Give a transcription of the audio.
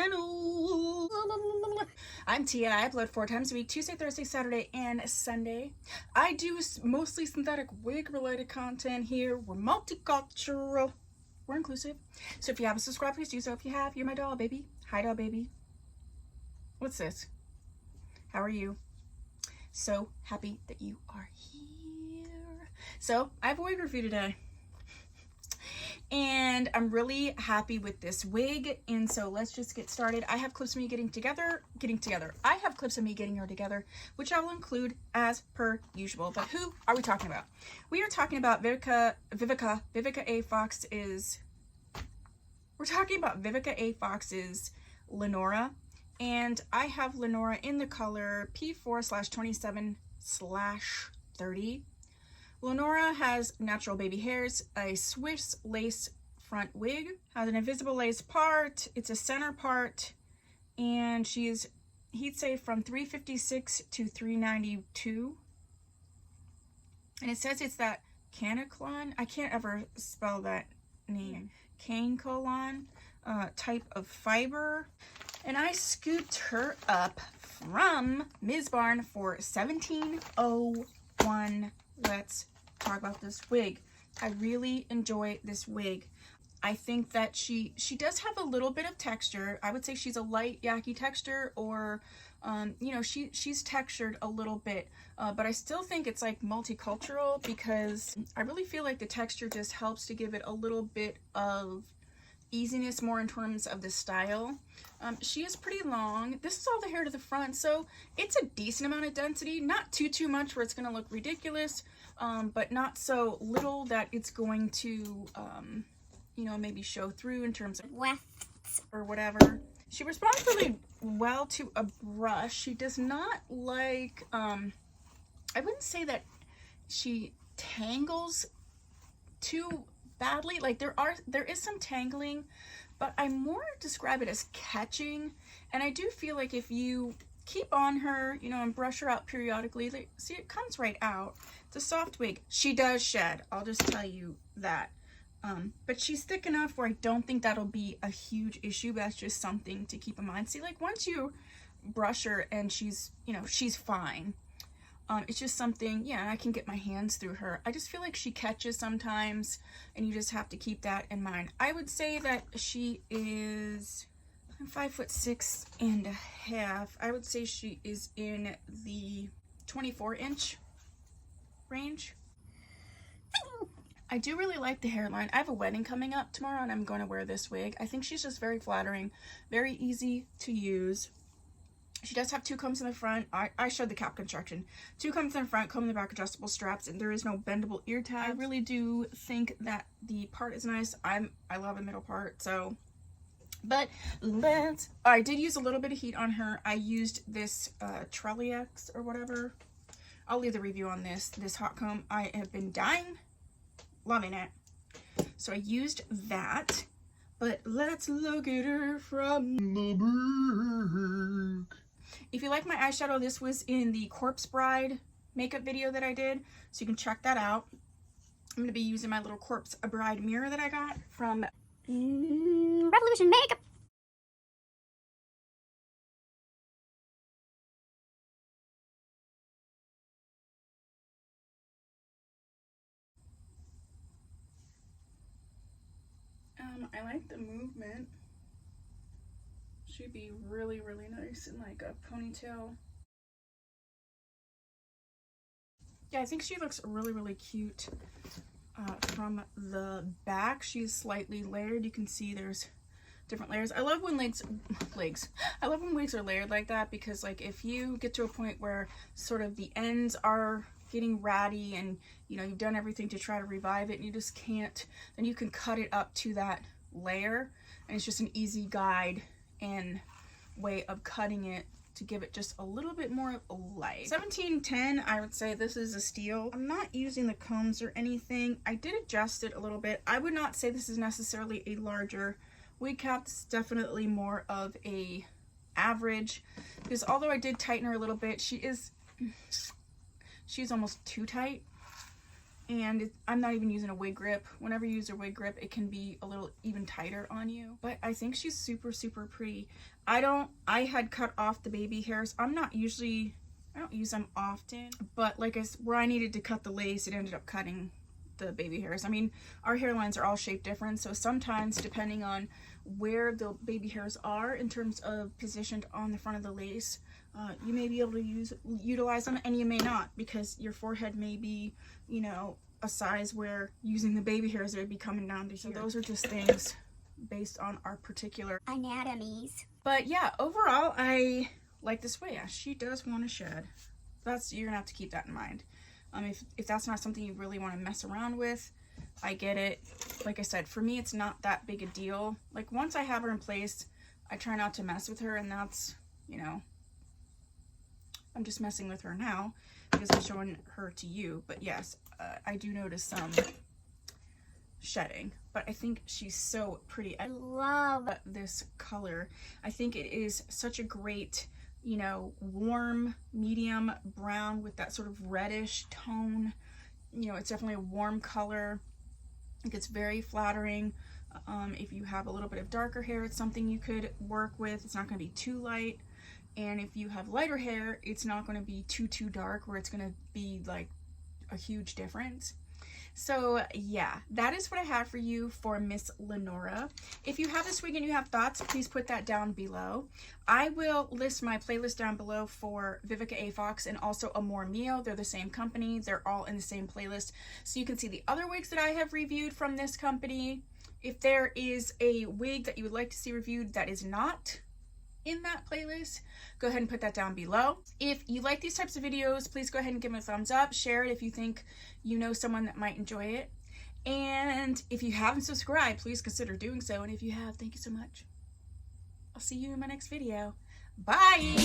channel. I'm Tia. I upload 4 times a week, Tuesday, Thursday, Saturday, and Sunday. I do mostly synthetic wig related content here. We're multicultural. We're inclusive. So if you haven't subscribed, please do so. If you have, you're my doll baby. Hi doll baby. What's this? How are you? So happy that you are here. So I have a wig review today. And I'm really happy with this wig, and so let's just get started. I have clips of me getting together. I have clips of me getting her together, which I will include as per usual. But who are we talking about? We are talking about Vivica A. Fox is. We're talking about Vivica A. Fox's Lenora, and I have Lenora in the color P4/27/30. Lenora has natural baby hairs, a Swiss lace front wig, has an invisible lace part, it's a center part, and she's, he'd say, from 356 to 392. And it says it's that Kanekalon, I can't ever spell that name, Kanekalon type of fiber. And I scooped her up from Ms. Barn for $17.01. Let's talk about this wig. I really enjoy this wig. I think that she does have a little bit of texture. I would say she's a light yaki texture, or you know, she's textured a little bit, but I still think it's like multicultural, because I really feel like the texture just helps to give it a little bit of easiness more in terms of the style. She is pretty long. This is all the hair to the front, so it's a decent amount of density, not too much where it's going to look ridiculous, but not so little that it's going to you know, maybe show through in terms of wefts or whatever. She responds really well to a brush. She does not like I wouldn't say that she tangles too badly. Like there is some tangling, but I more describe it as catching. And I do feel like if you keep on her, you know, and brush her out periodically, like, see, it comes right out. It's a soft wig. She does shed, I'll just tell you that, but she's thick enough where I don't think that'll be a huge issue. But that's just something to keep in mind. See, like once you brush her and she's, you know, she's fine. It's just something, yeah, I can get my hands through her. I just feel like she catches sometimes, and you just have to keep that in mind. I would say that she is 5'6.5". I would say she is in the 24-inch range. I do really like the hairline. I have a wedding coming up tomorrow, and I'm going to wear this wig. I think she's just very flattering, very easy to use. She does have 2 combs in the front. I showed the cap construction. 2 combs in the front, comb in the back, adjustable straps, and there is no bendable ear tab. I really do think that the part is nice. I love the middle part, so. But I did use a little bit of heat on her. I used this Trellex or whatever. I'll leave the review on this hot comb. I have been dying, loving it. So I used that. But let's look at her from the back. If you like my eyeshadow, this was in the Corpse Bride makeup video that I did, so you can check that out. I'm going to be using my little Corpse Bride mirror that I got from Revolution Makeup. I like the movement. She'd be really nice in like a ponytail. Yeah, I think she looks really cute from the back. She's slightly layered. You can see there's different layers. I love when I love when wigs are layered like that, because like if you get to a point where sort of the ends are getting ratty and you know you've done everything to try to revive it and you just can't, then you can cut it up to that layer, and it's just an easy guide and way of cutting it to give it just a little bit more life. 1710, I would say this is a steal. I'm not using the combs or anything. I did adjust it a little bit. I would not say this is necessarily a larger wig cap. It's definitely more of a average, because although I did tighten her a little bit, she's almost too tight. and I'm not even using a wig grip. Whenever you use a wig grip, it can be a little even tighter on you, but I think she's super, super pretty. I had cut off the baby hairs. I don't use them often, but like where I needed to cut the lace, it ended up cutting the baby hairs. I mean, our hairlines are all shaped different, so sometimes depending on where the baby hairs are in terms of positioned on the front of the lace, you may be able to utilize them, and you may not, because your forehead may be, you know, a size where using the baby hairs would be coming down to here. So those are just things based on our particular anatomies. But yeah, overall, I like this wig. Yeah, she does want to shed. You're gonna have to keep that in mind. If that's not something you really want to mess around with, I get it. Like I said, for me, it's not that big a deal. Like, once I have her in place, I try not to mess with her, and that's, you know, I'm just messing with her now because I'm showing her to you. But yes, I do notice some shedding, but I think she's so pretty. I love this color. I think it is such a great, you know, warm medium brown with that sort of reddish tone. You know, it's definitely a warm color. I think it's very flattering. If you have a little bit of darker hair, it's something you could work with. It's not going to be too light. And if you have lighter hair, it's not going to be too dark where it's going to be like a huge difference. So yeah, that is what I have for you for Miss Lenora. If you have this wig and you have thoughts, please put that down below. I will list my playlist down below for Vivica A. Fox and also Amor Mio. They're the same company. They're all in the same playlist. So you can see the other wigs that I have reviewed from this company. If there is a wig that you would like to see reviewed that is not in that playlist, go ahead and put that down below. If you like these types of videos, please go ahead and give them a thumbs up. Share it if you think you know someone that might enjoy it. And if you haven't subscribed, please consider doing so. And if you have, thank you so much. I'll see you in my next video. Bye!